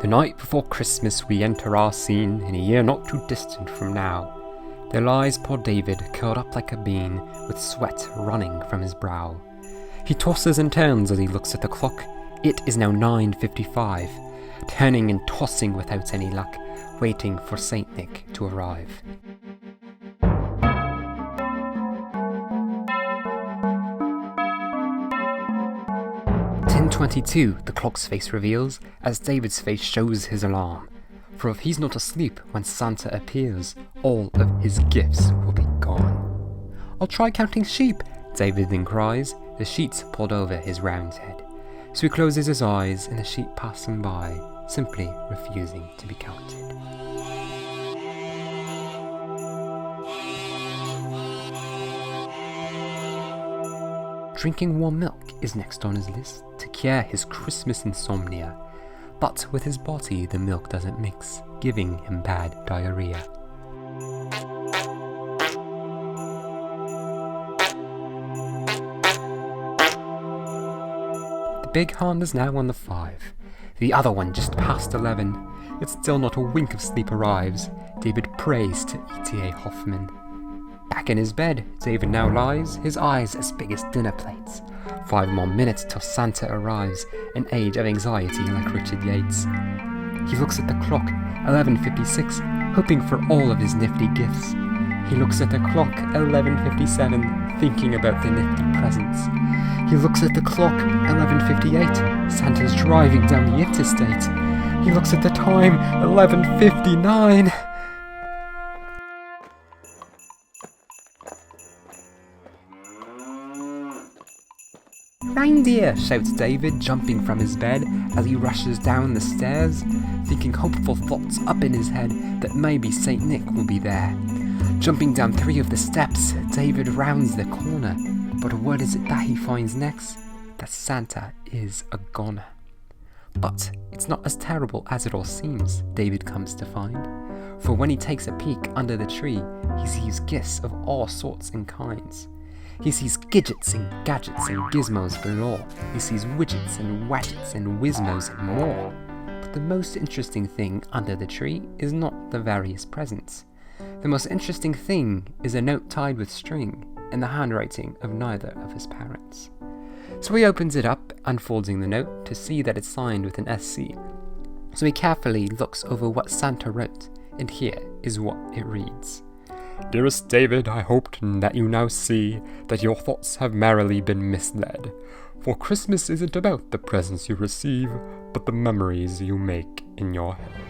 The night before Christmas we enter our scene, in a year not too distant from now. There lies poor David, curled up like a bean, with sweat running from his brow. He tosses and turns as he looks at the clock. It is now 9:55, turning and tossing without any luck, waiting for Saint Nick to arrive. "10:22, the clock's face reveals, as David's face shows his alarm. For if he's not asleep when Santa appears, all of his gifts will be gone. "I'll try counting sheep," David then cries, the sheets pulled over his round head. So he closes his eyes, and the sheep pass him by, simply refusing to be counted. Drinking warm milk is next on his list to cure his Christmas insomnia. But with his body the milk doesn't mix, giving him bad diarrhea. The big Honda's now on the 5, the other one just past 11, yet still not a wink of sleep arrives. David prays to E.T.A. Hoffman. Back in his bed, David now lies, his eyes as big as dinner plates. 5 more minutes till Santa arrives, an age of anxiety like Richard Yates. He looks at the clock, 11:56, hoping for all of his nifty gifts. He looks at the clock, 11:57, thinking about the nifty presents. He looks at the clock, 11:58, Santa's driving down the interstate. He looks at the time, 11:59. "Reindeer!" shouts David, jumping from his bed as he rushes down the stairs, thinking hopeful thoughts up in his head that maybe Saint Nick will be there. Jumping down 3 of the steps, David rounds the corner, but what is it that he finds next? That Santa is a goner. But it's not as terrible as it all seems, David comes to find, for when he takes a peek under the tree, he sees gifts of all sorts and kinds. He sees gidgets and gadgets and gizmos galore. He sees widgets and wadgets and whizmos and more. But the most interesting thing under the tree is not the various presents. The most interesting thing is a note tied with string in the handwriting of neither of his parents. So he opens it up, unfolding the note to see that it's signed with an SC. So he carefully looks over what Santa wrote, and here is what it reads. "Dearest David, I hope that you now see that your thoughts have merrily been misled. For Christmas isn't about the presents you receive, but the memories you make in your head.